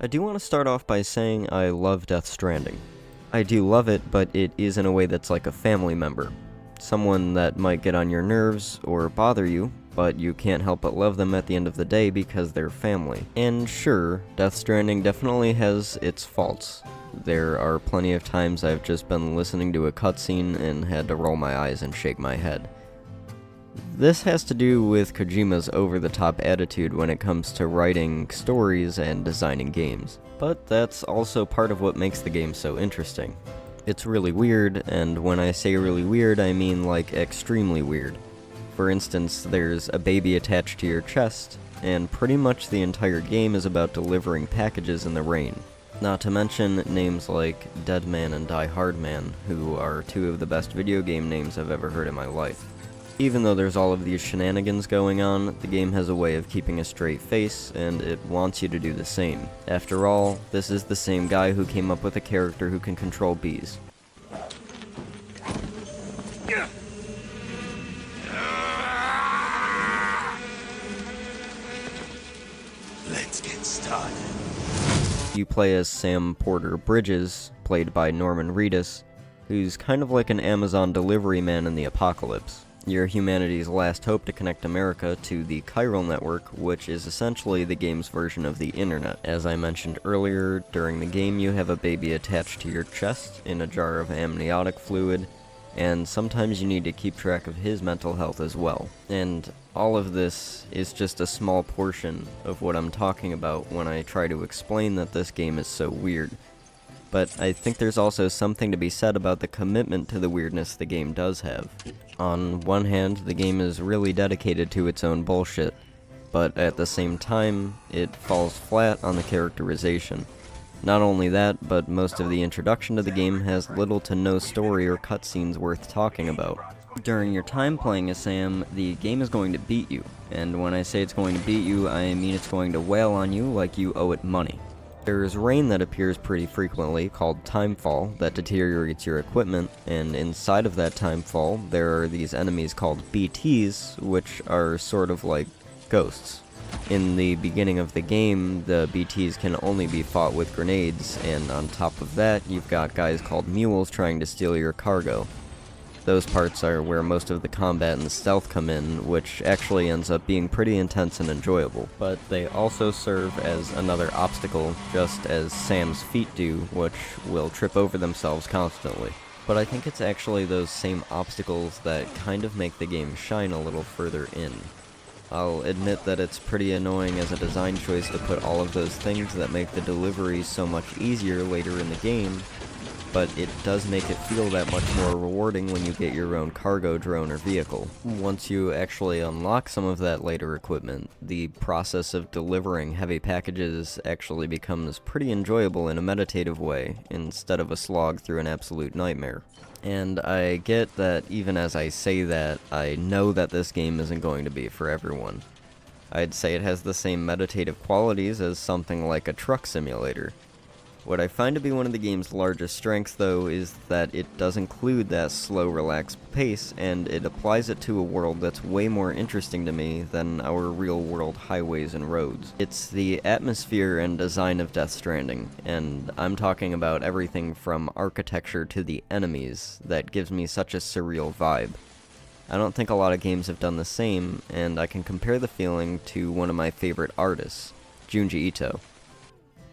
I do want to start off by saying I love Death Stranding. I do love it, but it is in a way that's like a family member. Someone that might get on your nerves or bother you, but you can't help but love them at the end of the day because they're family. And sure, Death Stranding definitely has its faults. There are plenty of times I've just been listening to a cutscene and had to roll my eyes and shake my head. This has to do with Kojima's over-the-top attitude when it comes to writing stories and designing games. But that's also part of what makes the game so interesting. It's really weird, and when I say really weird, I mean like extremely weird. For instance, there's a baby attached to your chest, and pretty much the entire game is about delivering packages in the rain. Not to mention names like Dead Man and Die Hard Man, who are two of the best video game names I've ever heard in my life. Even though there's all of these shenanigans going on, the game has a way of keeping a straight face, and it wants you to do the same. After all, this is the same guy who came up with a character who can control bees. Let's get started. You play as Sam Porter Bridges, played by Norman Reedus, who's kind of like an Amazon delivery man in the apocalypse. You're humanity's last hope to connect America to the chiral network, which is essentially the game's version of the internet. As I mentioned earlier, during the game you have a baby attached to your chest in a jar of amniotic fluid, and sometimes you need to keep track of his mental health as well. And all of this is just a small portion of what I'm talking about when I try to explain that this game is so weird. But I think there's also something to be said about the commitment to the weirdness the game does have. On one hand, the game is really dedicated to its own bullshit, but at the same time, it falls flat on the characterization. Not only that, but most of the introduction to the game has little to no story or cutscenes worth talking about. During your time playing as Sam, the game is going to beat you, and when I say it's going to beat you, I mean it's going to wail on you like you owe it money. There's rain that appears pretty frequently, called timefall, that deteriorates your equipment, and inside of that timefall, there are these enemies called BTs, which are sort of like ghosts. In the beginning of the game, the BTs can only be fought with grenades, and on top of that, you've got guys called mules trying to steal your cargo. Those parts are where most of the combat and stealth come in, which actually ends up being pretty intense and enjoyable. But they also serve as another obstacle, just as Sam's feet do, which will trip over themselves constantly. But I think it's actually those same obstacles that kind of make the game shine a little further in. I'll admit that it's pretty annoying as a design choice to put all of those things that make the delivery so much easier later in the game, but it does make it feel that much more rewarding when you get your own cargo drone or vehicle. Once you actually unlock some of that later equipment, the process of delivering heavy packages actually becomes pretty enjoyable in a meditative way, instead of a slog through an absolute nightmare. And I get that even as I say that, I know that this game isn't going to be for everyone. I'd say it has the same meditative qualities as something like a truck simulator. What I find to be one of the game's largest strengths, though, is that it does include that slow, relaxed pace, and it applies it to a world that's way more interesting to me than our real-world highways and roads. It's the atmosphere and design of Death Stranding, and I'm talking about everything from architecture to the enemies that gives me such a surreal vibe. I don't think a lot of games have done the same, and I can compare the feeling to one of my favorite artists, Junji Ito.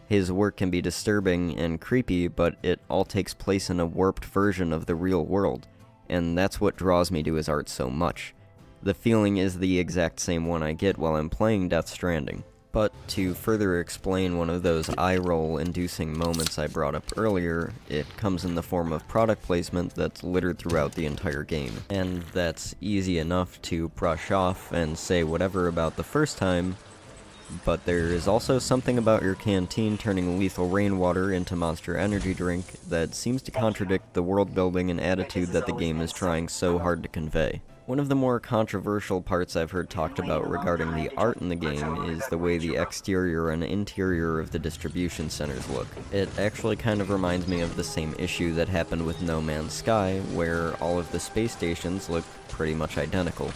His work can be disturbing and creepy, but it all takes place in a warped version of the real world, and that's what draws me to his art so much. The feeling is the exact same one I get while I'm playing Death Stranding. But to further explain one of those eye-roll inducing moments I brought up earlier, it comes in the form of product placement that's littered throughout the entire game. And that's easy enough to brush off and say whatever about the first time, but there is also something about your canteen turning lethal rainwater into Monster Energy drink that seems to contradict the world building and attitude that the game is trying so hard to convey. One of the more controversial parts I've heard talked about regarding the art in the game is the way the exterior and interior of the distribution centers look. It actually kind of reminds me of the same issue that happened with No Man's Sky, where all of the space stations look pretty much identical.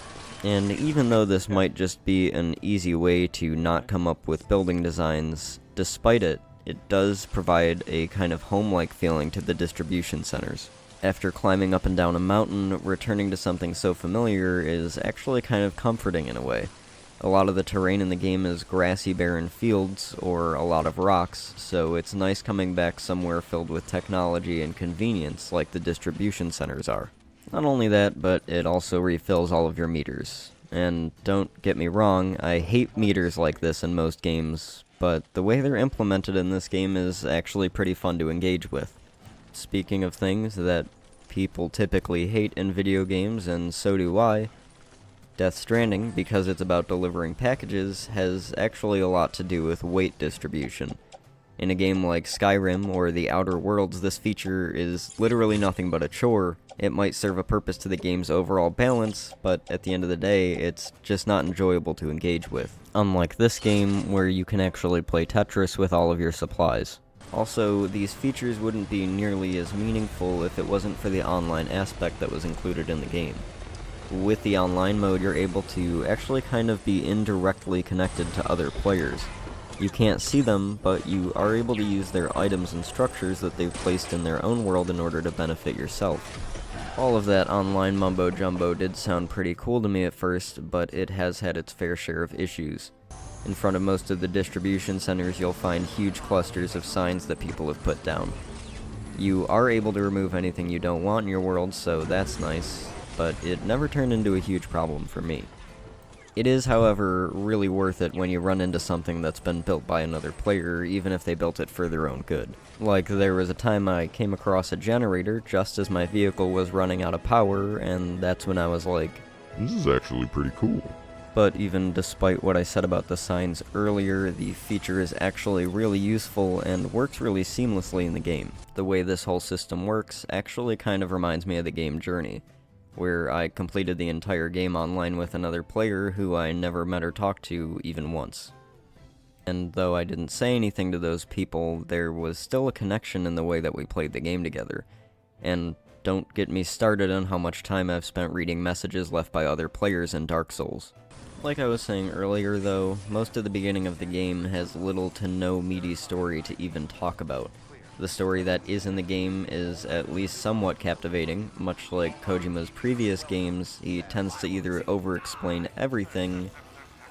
And even though this might just be an easy way to not come up with building designs, despite it, it does provide a kind of home-like feeling to the distribution centers. After climbing up and down a mountain, returning to something so familiar is actually kind of comforting in a way. A lot of the terrain in the game is grassy, barren fields, or a lot of rocks, so it's nice coming back somewhere filled with technology and convenience like the distribution centers are. Not only that, but it also refills all of your meters. And don't get me wrong, I hate meters like this in most games, but the way they're implemented in this game is actually pretty fun to engage with. Speaking of things that people typically hate in video games, and so do I, Death Stranding, because it's about delivering packages, has actually a lot to do with weight distribution. In a game like Skyrim or The Outer Worlds, this feature is literally nothing but a chore. It might serve a purpose to the game's overall balance, but at the end of the day, it's just not enjoyable to engage with. Unlike this game, where you can actually play Tetris with all of your supplies. Also, these features wouldn't be nearly as meaningful if it wasn't for the online aspect that was included in the game. With the online mode, you're able to actually kind of be indirectly connected to other players. You can't see them, but you are able to use their items and structures that they've placed in their own world in order to benefit yourself. All of that online mumbo-jumbo did sound pretty cool to me at first, but it has had its fair share of issues. In front of most of the distribution centers, you'll find huge clusters of signs that people have put down. You are able to remove anything you don't want in your world, so that's nice, but it never turned into a huge problem for me. It is, however, really worth it when you run into something that's been built by another player, even if they built it for their own good. Like, there was a time I came across a generator just as my vehicle was running out of power, and that's when I was like, this is actually pretty cool. But even despite what I said about the signs earlier, the feature is actually really useful and works really seamlessly in the game. The way this whole system works actually kind of reminds me of the game Journey, where I completed the entire game online with another player who I never met or talked to even once. And though I didn't say anything to those people, there was still a connection in the way that we played the game together. And don't get me started on how much time I've spent reading messages left by other players in Dark Souls. Like I was saying earlier though, most of the beginning of the game has little to no meaty story to even talk about. The story that is in the game is at least somewhat captivating. Much like Kojima's previous games, he tends to either over-explain everything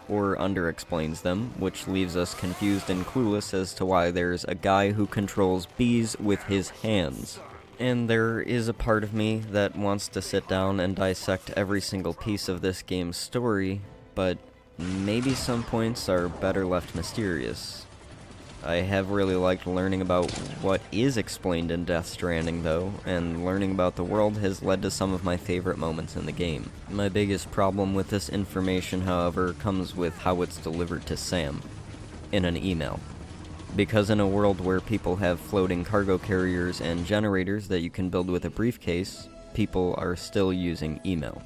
or under-explains them, which leaves us confused and clueless as to why there's a guy who controls bees with his hands. And there is a part of me that wants to sit down and dissect every single piece of this game's story, but maybe some points are better left mysterious. I have really liked learning about what is explained in Death Stranding, though, and learning about the world has led to some of my favorite moments in the game. My biggest problem with this information, however, comes with how it's delivered to Sam, in an email. Because in a world where people have floating cargo carriers and generators that you can build with a briefcase, people are still using email.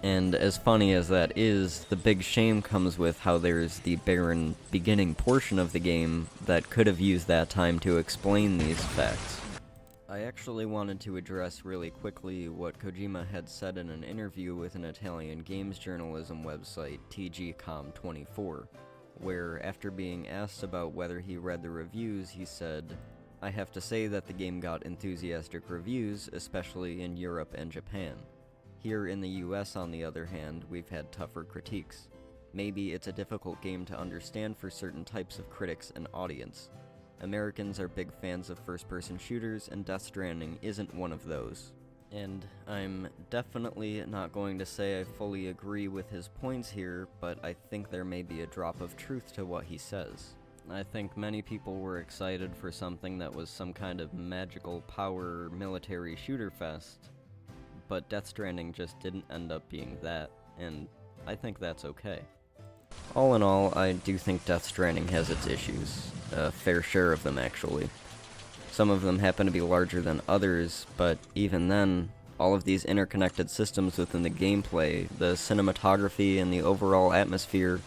And as funny as that is, the big shame comes with how there's the barren beginning portion of the game that could have used that time to explain these facts. I actually wanted to address really quickly what Kojima had said in an interview with an Italian games journalism website, TGCom24, where after being asked about whether he read the reviews, he said, "I have to say that the game got enthusiastic reviews, especially in Europe and Japan. Here in the US, on the other hand, we've had tougher critiques. Maybe it's a difficult game to understand for certain types of critics and audience. Americans are big fans of first-person shooters, and Death Stranding isn't one of those." And I'm definitely not going to say I fully agree with his points here, but I think there may be a drop of truth to what he says. I think many people were excited for something that was some kind of magical power military shooter fest, but Death Stranding just didn't end up being that, and I think that's okay. All in all, I do think Death Stranding has its issues, a fair share of them actually. Some of them happen to be larger than others, but even then, all of these interconnected systems within the gameplay, the cinematography, and the overall atmosphere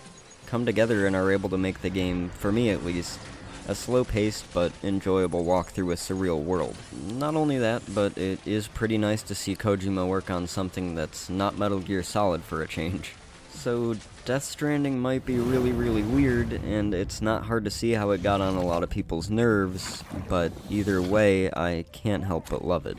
come together and are able to make the game, for me at least, a slow-paced but enjoyable walk through a surreal world. Not only that, but it is pretty nice to see Kojima work on something that's not Metal Gear Solid for a change. So, Death Stranding might be really, really weird, and it's not hard to see how it got on a lot of people's nerves, but either way, I can't help but love it.